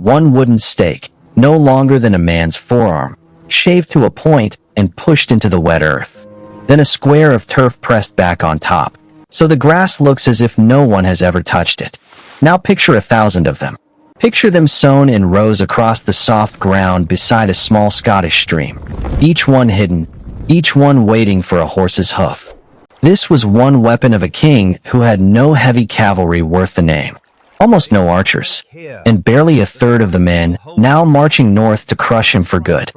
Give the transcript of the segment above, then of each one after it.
one wooden stake, no longer than a man's forearm, shaved to a point and pushed into the wet earth. Then a square of turf pressed back on top, so the grass looks as if no one has ever touched it. Now picture 1,000 of them. Picture them sown in rows across the soft ground beside a small Scottish stream, each one hidden, each one waiting for a horse's hoof. This was one weapon of a king who had no heavy cavalry worth the name, almost no archers, and barely a third of the men now marching north to crush him for good.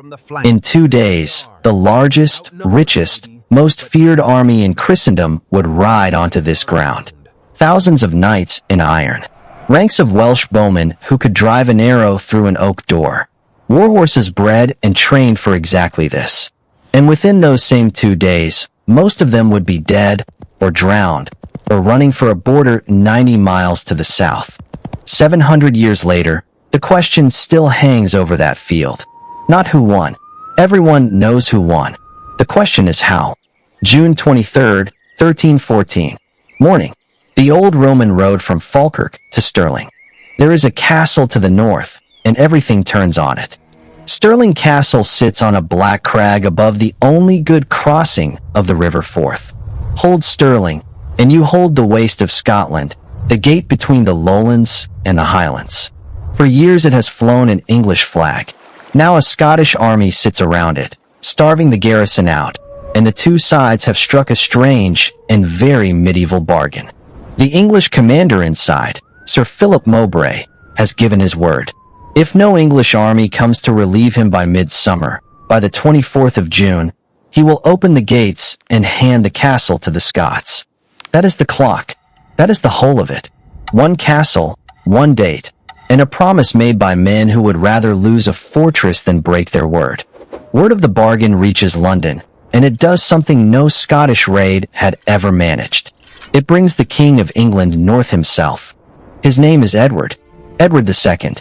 In 2 days, the largest, richest, most feared army in Christendom would ride onto this ground. Thousands of knights in iron. Ranks of Welsh bowmen who could drive an arrow through an oak door. Warhorses bred and trained for exactly this. And within those same 2 days, most of them would be dead, or drowned, or running for a border 90 miles to the south. 700 years later, the question still hangs over that field. Not who won. Everyone knows who won. The question is how. June 23rd, 1314. Morning. The old Roman road from Falkirk to Stirling. There is a castle to the north, and everything turns on it. Stirling Castle sits on a black crag above the only good crossing of the River Forth. Hold Stirling, and you hold the waste of Scotland, the gate between the lowlands and the highlands. For years it has flown an English flag. Now a Scottish army sits around it, starving the garrison out, and the two sides have struck a strange and very medieval bargain. The English commander inside, Sir Philip Mowbray, has given his word. If no English army comes to relieve him by midsummer, by the 24th of June, he will open the gates and hand the castle to the Scots. That is the clock. That is the whole of it. One castle, one date, and a promise made by men who would rather lose a fortress than break their word. Word of the bargain reaches London, and it does something no Scottish raid had ever managed. It brings the King of England north himself. His name is Edward II,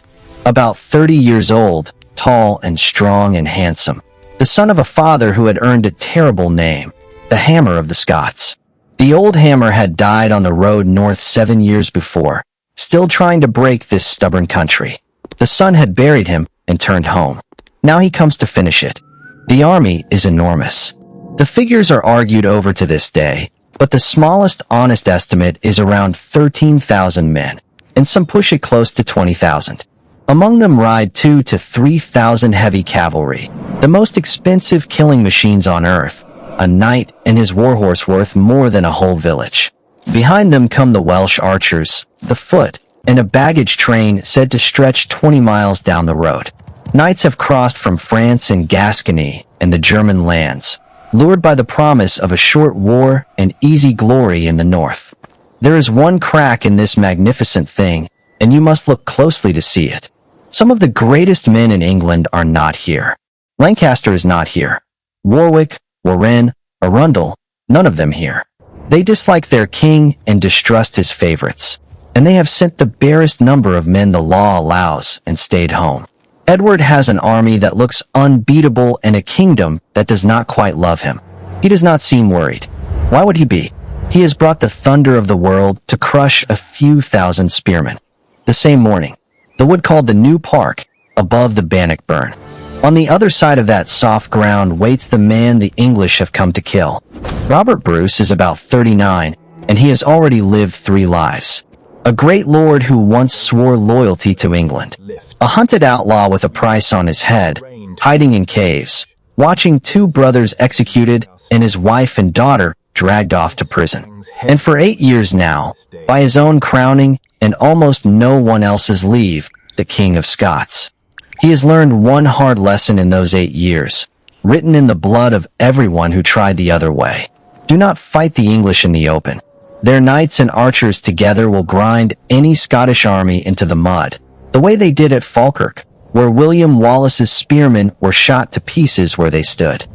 about 30 years old, tall and strong and handsome, the son of a father who had earned a terrible name, the Hammer of the Scots. The old hammer had died on the road north 7 years before, still trying to break this stubborn country. The son had buried him and turned home. Now he comes to finish it. The army is enormous. The figures are argued over to this day, but the smallest honest estimate is around 13,000 men, and some push it close to 20,000. Among them ride 2,000 to 3,000 heavy cavalry, the most expensive killing machines on earth, a knight and his warhorse worth more than a whole village. Behind them come the Welsh archers, the foot, and a baggage train said to stretch 20 miles down the road. Knights have crossed from France and Gascony and the German lands, lured by the promise of a short war and easy glory in the north. There is one crack in this magnificent thing, and you must look closely to see it. Some of the greatest men in England are not here. Lancaster is not here. Warwick, Warenne, Arundel, none of them here. They dislike their king and distrust his favorites, and they have sent the barest number of men the law allows and stayed home. Edward has an army that looks unbeatable and a kingdom that does not quite love him. He does not seem worried. Why would he be? He has brought the thunder of the world to crush a few thousand spearmen. The same morning, the wood called the New Park, above the Bannockburn. On the other side of that soft ground waits the man the English have come to kill. Robert Bruce is about 39, and he has already lived 3 lives. A great lord who once swore loyalty to England. A hunted outlaw with a price on his head, hiding in caves, watching 2 brothers executed and his wife and daughter dragged off to prison. And for 8 years now, by his own crowning and almost no one else's leave, the King of Scots. He has learned one hard lesson in those 8 years, written in the blood of everyone who tried the other way. Do not fight the English in the open. Their knights and archers together will grind any Scottish army into the mud, the way they did at Falkirk, where William Wallace's spearmen were shot to pieces where they stood.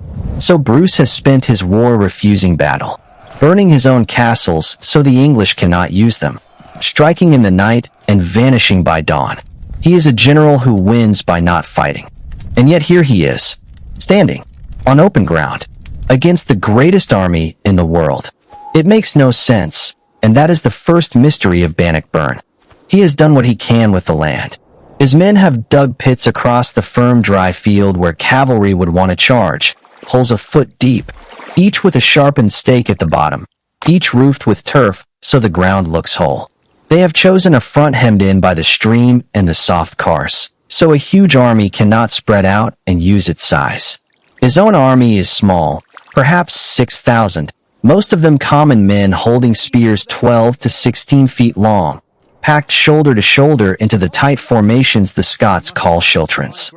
So Bruce has spent his war refusing battle, burning his own castles so the English cannot use them, striking in the night and vanishing by dawn. He is a general who wins by not fighting. And yet here he is, standing on open ground, against the greatest army in the world. It makes no sense, and that is the first mystery of Bannockburn. He has done what he can with the land. His men have dug pits across the firm dry field where cavalry would want to charge, holes a foot deep, each with a sharpened stake at the bottom, each roofed with turf so the ground looks whole. They have chosen a front hemmed in by the stream and the soft carse, so a huge army cannot spread out and use its size. His own army is small, perhaps 6,000, most of them common men holding spears 12 to 16 feet long, packed shoulder to shoulder into the tight formations the Scots call schiltrons.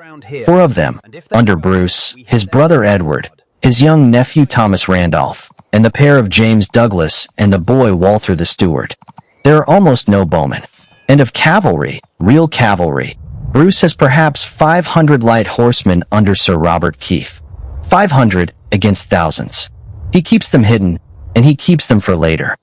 4 of them, under Bruce, his brother Edward, his young nephew Thomas Randolph, and the pair of James Douglas and the boy Walter the Steward. There are almost no bowmen. And of cavalry, real cavalry, Bruce has perhaps 500 light horsemen under Sir Robert Keith. 500 against thousands. He keeps them hidden, and he keeps them for later.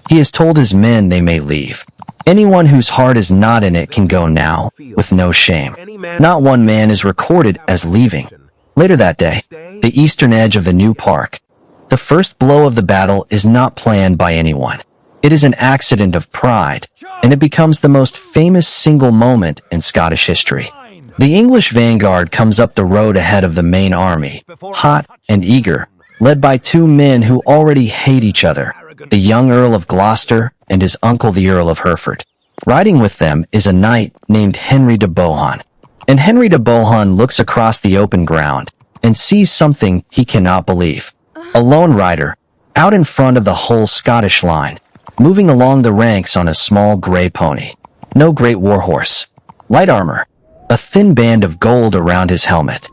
He has told his men they may leave. Anyone whose heart is not in it can go now, with no shame. Not one man is recorded as leaving. Later that day, the eastern edge of the new park. The first blow of the battle is not planned by anyone. It is an accident of pride, and it becomes the most famous single moment in Scottish history. The English vanguard comes up the road ahead of the main army, hot and eager, led by 2 men who already hate each other, the young Earl of Gloucester and his uncle the Earl of Hereford. Riding with them is a knight named Henry de Bohun. And Henry de Bohun looks across the open ground and sees something he cannot believe. A lone rider, out in front of the whole Scottish line, moving along the ranks on a small gray pony. No great warhorse. Light armor. A thin band of gold around his helmet.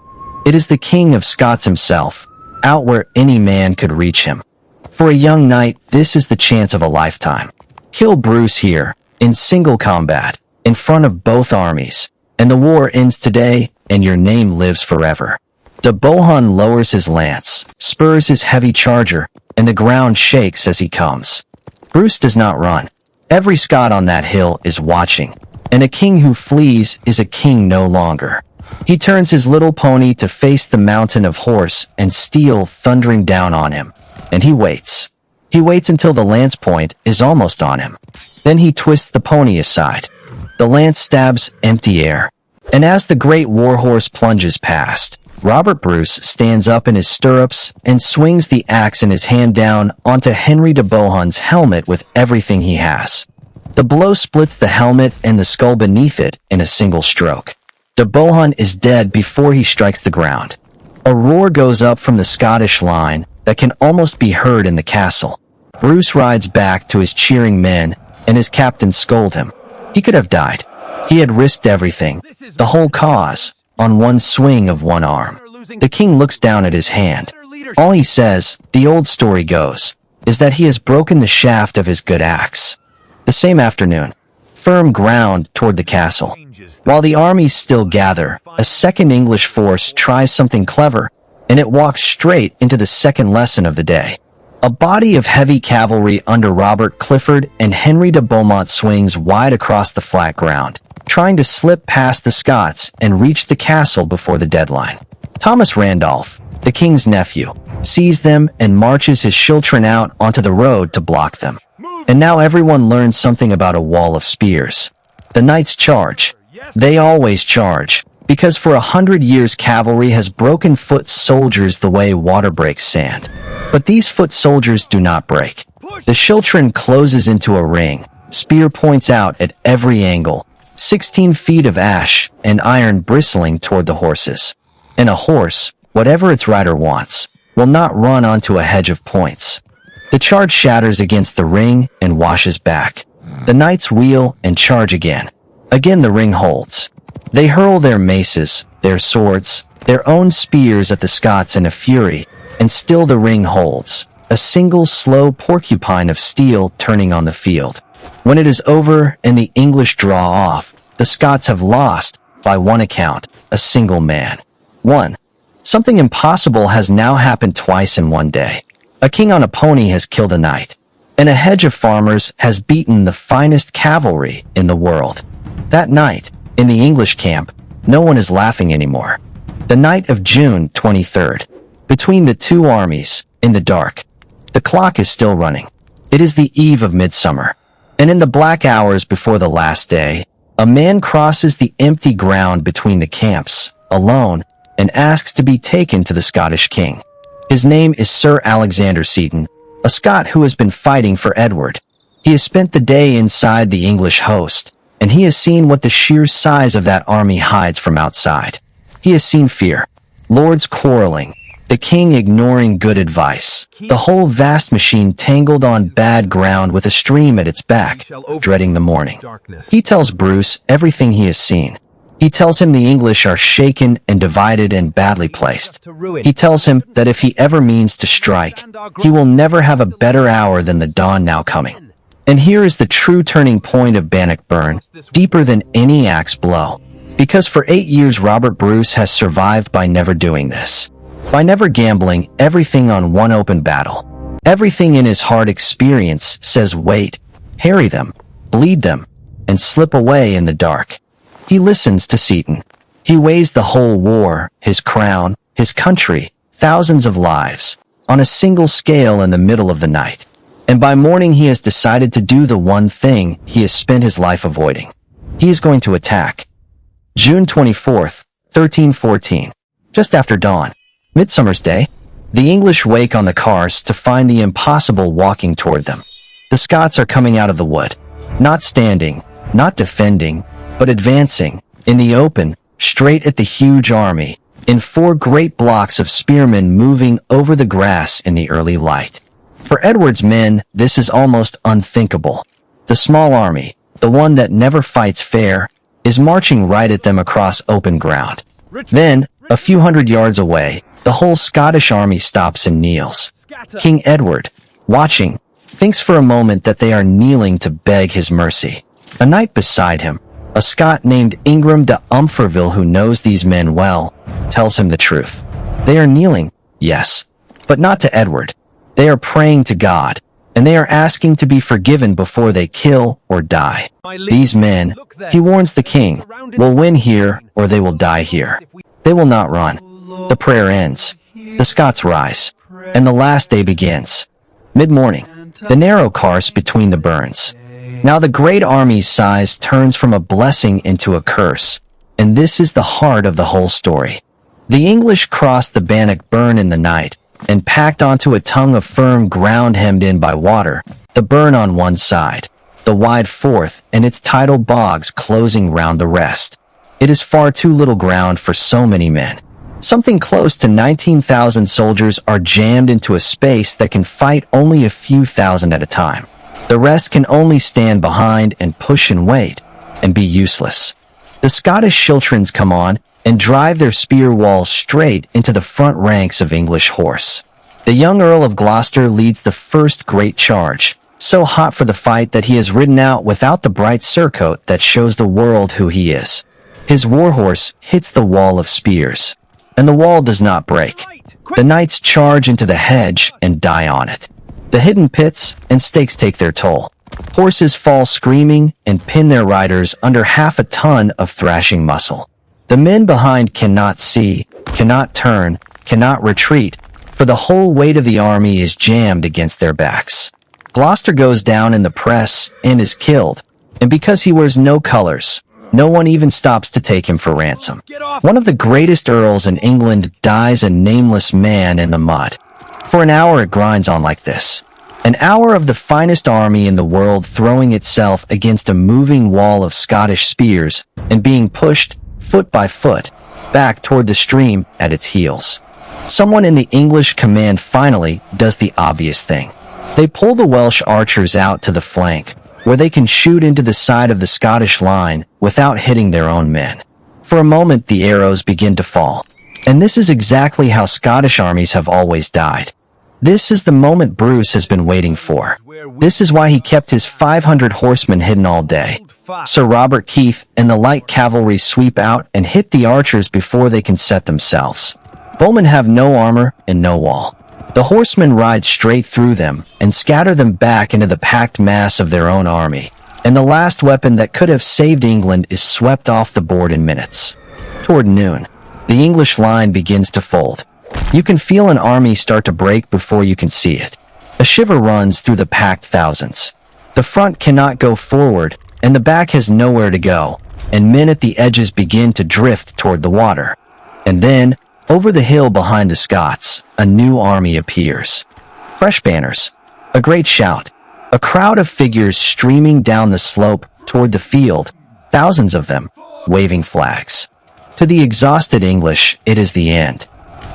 It is the King of Scots himself, out where any man could reach him. For a young knight, this is the chance of a lifetime. Kill Bruce here, in single combat, in front of both armies, and the war ends today, and your name lives forever. De Bohun lowers his lance, spurs his heavy charger, and the ground shakes as he comes. Bruce does not run. Every Scot on that hill is watching, and a king who flees is a king no longer. He turns his little pony to face the mountain of horse and steel thundering down on him, and he waits. He waits until the lance point is almost on him. Then he twists the pony aside. The lance stabs empty air, and as the great warhorse plunges past, Robert Bruce stands up in his stirrups and swings the axe in his hand down onto Henry de Bohun's helmet with everything he has. The blow splits the helmet and the skull beneath it in a single stroke. De Bohun is dead before he strikes the ground. A roar goes up from the Scottish line that can almost be heard in the castle. Bruce rides back to his cheering men, and his captains scold him. He could have died. He had risked everything, the whole cause, on one swing of one arm. The king looks down at his hand. All he says, the old story goes, is that he has broken the shaft of his good axe. The same afternoon, firm ground toward the castle. While the armies still gather, a second English force tries something clever, and it walks straight into the second lesson of the day. A body of heavy cavalry under Robert Clifford and Henry de Beaumont swings wide across the flat ground, trying to slip past the Scots and reach the castle before the deadline. Thomas Randolph, the king's nephew, sees them and marches his schiltron out onto the road to block them. And now everyone learns something about a wall of spears. The knights charge. They always charge, because for 100 years cavalry has broken foot soldiers the way water breaks sand. But these foot soldiers do not break. The schiltron closes into a ring, spear points out at every angle, 16 feet of ash and iron bristling toward the horses. And a horse, whatever its rider wants, will not run onto a hedge of points. The charge shatters against the ring and washes back. The knights wheel and charge again. Again the ring holds. They hurl their maces, their swords, their own spears at the Scots in a fury, and still the ring holds, a single slow porcupine of steel turning on the field. When it is over and the English draw off, the Scots have lost, by one account, a single man. 1. Something impossible has now happened twice in one day. A king on a pony has killed a knight, and a hedge of farmers has beaten the finest cavalry in the world. That night, in the English camp, no one is laughing anymore. The night of June 23rd. Between the two armies, in the dark. The clock is still running. It is the eve of midsummer. And in the black hours before the last day, A man crosses the empty ground between the camps, alone, and asks to be taken to the Scottish king. His name is Sir Alexander Seton, a Scot who has been fighting for Edward. He has spent the day inside the English host, and he has seen what the sheer size of that army hides from outside. He has seen fear, lords quarreling, the king ignoring good advice, the whole vast machine tangled on bad ground with a stream at its back, dreading the morning. He tells Bruce everything he has seen. He tells him the English are shaken and divided and badly placed. He tells him that if he ever means to strike, he will never have a better hour than the dawn now coming. And here is the true turning point of Bannockburn, deeper than any axe blow. Because for 8 years Robert Bruce has survived by never doing this. By never gambling everything on one open battle. Everything in his hard experience says wait, harry them, bleed them, and slip away in the dark. He listens to Seton. He weighs the whole war, his crown, his country, thousands of lives, on a single scale in the middle of the night. And by morning he has decided to do the one thing he has spent his life avoiding. He is going to attack. June 24th, 1314. Just after dawn. Midsummer's Day, the English wake on the cars to find the impossible walking toward them. The Scots are coming out of the wood, not standing, not defending, but advancing, in the open, straight at the huge army, in 4 great blocks of spearmen moving over the grass in the early light. For Edward's men, this is almost unthinkable. The small army, the one that never fights fair, is marching right at them across open ground. Then, a few hundred yards away, the whole Scottish army stops and kneels. King Edward, watching, thinks for a moment that they are kneeling to beg his mercy. A knight beside him, a Scot named Ingram de Umfreville who knows these men well, tells him the truth. They are kneeling, yes, but not to Edward. They are praying to God, and they are asking to be forgiven before they kill or die. These men, he warns the king, will win here or they will die here. They will not run. The prayer ends. The Scots rise, and the last day begins. Mid-morning, the narrow course between the burns. Now the great army's size turns from a blessing into a curse, and this is the heart of the whole story. The English crossed the Bannockburn in the night, and packed onto a tongue of firm ground hemmed in by water, the burn on one side, the wide Forth and its tidal bogs closing round the rest. It is far too little ground for so many men. Something close to 19,000 soldiers are jammed into a space that can fight only a few thousand at a time. The rest can only stand behind and push and wait, and be useless. The Scottish schiltrons come on and drive their spear walls straight into the front ranks of English horse. The young Earl of Gloucester leads the first great charge, so hot for the fight that he has ridden out without the bright surcoat that shows the world who he is. His warhorse hits the wall of spears, and the wall does not break. The knights charge into the hedge and die on it. The hidden pits and stakes take their toll. Horses fall screaming and pin their riders under half a ton of thrashing muscle. The men behind cannot see, cannot turn, cannot retreat, for the whole weight of the army is jammed against their backs. Gloucester goes down in the press and is killed, and because he wears no colors, no one even stops to take him for ransom. One of the greatest earls in England dies a nameless man in the mud. For an hour it grinds on like this. An hour of the finest army in the world throwing itself against a moving wall of Scottish spears and being pushed, foot by foot, back toward the stream at its heels. Someone in the English command finally does the obvious thing. They pull the Welsh archers out to the flank, where they can shoot into the side of the Scottish line without hitting their own men. For a moment the arrows begin to fall, and this is exactly how Scottish armies have always died. This is the moment Bruce has been waiting for. This is why he kept his 500 horsemen hidden all day. Sir Robert Keith and the light cavalry sweep out and hit the archers before they can set themselves. Bowmen have no armor and no wall. The horsemen ride straight through them and scatter them back into the packed mass of their own army, and the last weapon that could have saved England is swept off the board in minutes. Toward noon, the English line begins to fold. You can feel an army start to break before you can see it. A shiver runs through the packed thousands. The front cannot go forward, and the back has nowhere to go, and men at the edges begin to drift toward the water. And then, over the hill behind the Scots, a new army appears. Fresh banners, a great shout, a crowd of figures streaming down the slope toward the field, thousands of them, waving flags. To the exhausted English, it is the end.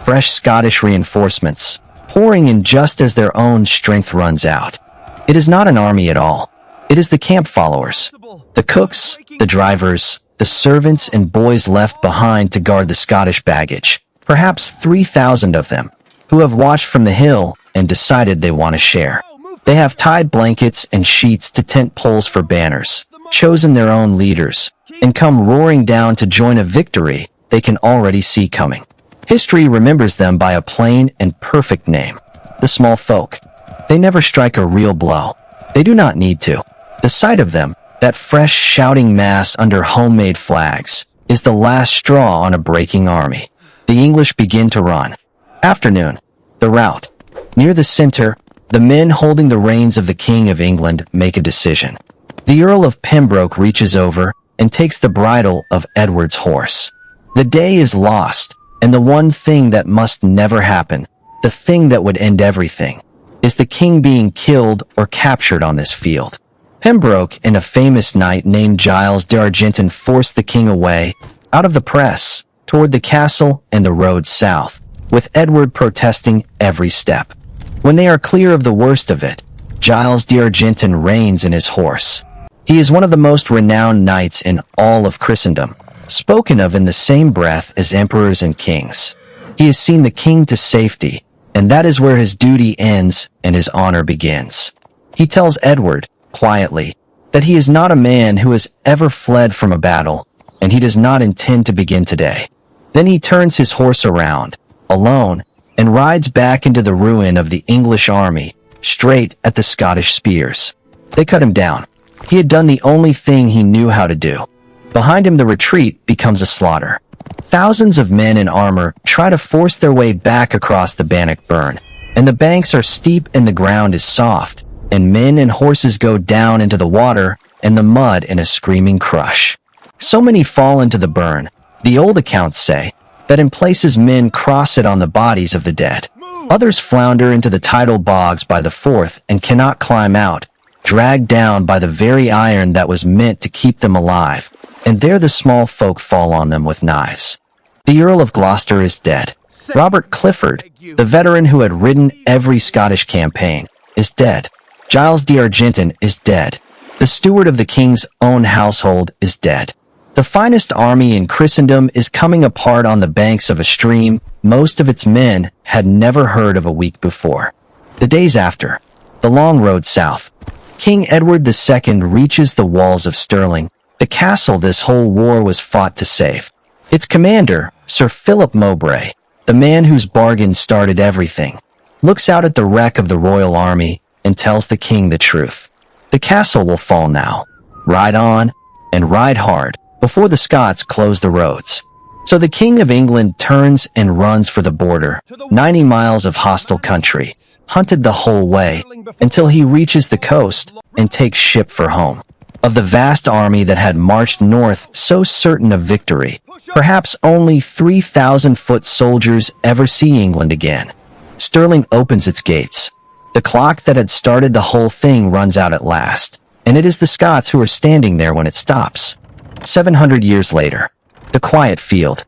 Fresh Scottish reinforcements, pouring in just as their own strength runs out. It is not an army at all. It is the camp followers, the cooks, the drivers, the servants and boys left behind to guard the Scottish baggage, perhaps 3,000 of them, who have watched from the hill and decided they want to share. They have tied blankets and sheets to tent poles for banners, chosen their own leaders, and come roaring down to join a victory they can already see coming. History remembers them by a plain and perfect name, the small folk. They never strike a real blow. They do not need to. The sight of them, that fresh shouting mass under homemade flags, is the last straw on a breaking army. The English begin to run. Afternoon. The rout. Near the center, the men holding the reins of the King of England make a decision. The Earl of Pembroke reaches over and takes the bridle of Edward's horse. The day is lost, and the one thing that must never happen, the thing that would end everything, is the king being killed or captured on this field. Pembroke and a famous knight named Giles d'Argenton forced the king away, out of the press, toward the castle and the road south, with Edward protesting every step. When they are clear of the worst of it, Giles d'Argenton reins in his horse. He is one of the most renowned knights in all of Christendom, spoken of in the same breath as emperors and kings. He has seen the king to safety, and that is where his duty ends and his honor begins. He tells Edward, quietly, that he is not a man who has ever fled from a battle, and he does not intend to begin today. Then he turns his horse around, alone, and rides back into the ruin of the English army, straight at the Scottish spears. They cut him down. He had done the only thing he knew how to do. Behind him the retreat becomes a slaughter. Thousands of men in armor try to force their way back across the Bannockburn, and the banks are steep and the ground is soft, and men and horses go down into the water and the mud in a screaming crush. So many fall into the burn, the old accounts say, that in places men cross it on the bodies of the dead. Others flounder into the tidal bogs by the Forth and cannot climb out, dragged down by the very iron that was meant to keep them alive, and there the small folk fall on them with knives. The Earl of Gloucester is dead. Robert Clifford, the veteran who had ridden every Scottish campaign, is dead. Giles d'Argenton is dead. The steward of the king's own household is dead. The finest army in Christendom is coming apart on the banks of a stream most of its men had never heard of a week before. The days after, the long road south, King Edward II reaches the walls of Stirling, the castle this whole war was fought to save. Its commander, Sir Philip Mowbray, the man whose bargain started everything, looks out at the wreck of the royal army and tells the king the truth. The castle will fall now. Ride on, and ride hard, before the Scots close the roads. So the King of England turns and runs for the border, 90 miles of hostile country, hunted the whole way, until he reaches the coast and takes ship for home. Of the vast army that had marched north so certain of victory, perhaps only 3,000 foot soldiers ever see England again. Stirling opens its gates. The clock that had started the whole thing runs out at last, and it is the Scots who are standing there when it stops. 700 years later, the quiet field.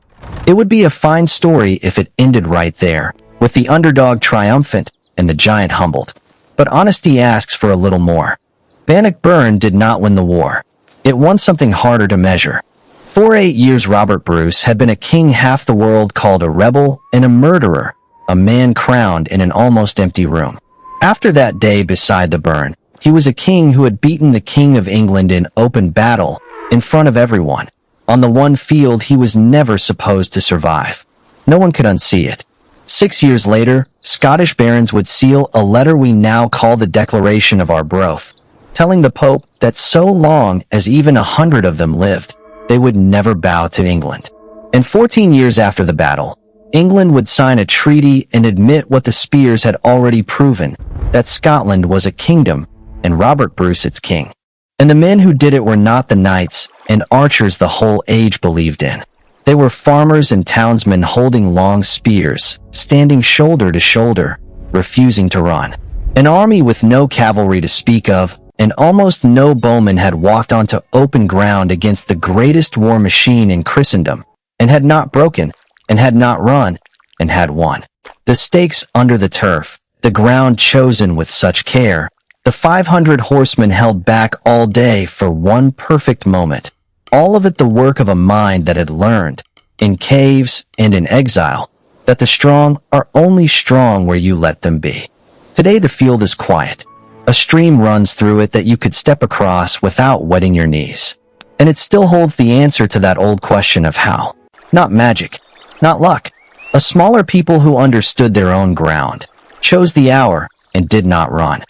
It would be a fine story if it ended right there, with the underdog triumphant and the giant humbled. But honesty asks for a little more. Bannockburn did not win the war. It won something harder to measure. For 8 years Robert Bruce had been a king half the world called a rebel and a murderer, a man crowned in an almost empty room. After that day beside the burn, he was a king who had beaten the King of England in open battle, in front of everyone. On the one field he was never supposed to survive. No one could unsee it. 6 years later, Scottish barons would seal a letter we now call the Declaration of Arbroath, telling the Pope that so long as even 100 of them lived, they would never bow to England. And 14 years after the battle, England would sign a treaty and admit what the Spears had already proven, that Scotland was a kingdom and Robert Bruce its king. And the men who did it were not the knights and archers the whole age believed in. They were farmers and townsmen holding long spears, standing shoulder to shoulder, refusing to run. An army with no cavalry to speak of, and almost no bowmen had walked onto open ground against the greatest war machine in Christendom, and had not broken, and had not run, and had won. The stakes under the turf, the ground chosen with such care, the 500 horsemen held back all day for one perfect moment. All of it the work of a mind that had learned, in caves and in exile, that the strong are only strong where you let them be. Today the field is quiet. A stream runs through it that you could step across without wetting your knees. And it still holds the answer to that old question of how. Not magic, not luck. A smaller people who understood their own ground, chose the hour, and did not run.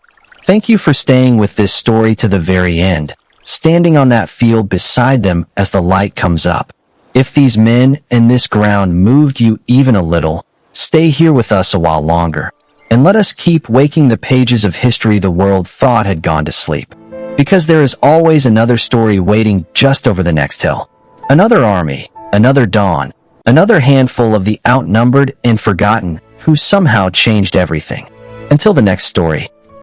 Thank you for staying with this story to the very end, standing on that field beside them as the light comes up. If these men and this ground moved you even a little, stay here with us a while longer, and let us keep waking the pages of history the world thought had gone to sleep. Because there is always another story waiting just over the next hill. Another army, another dawn, another handful of the outnumbered and forgotten who somehow changed everything. Until the next story.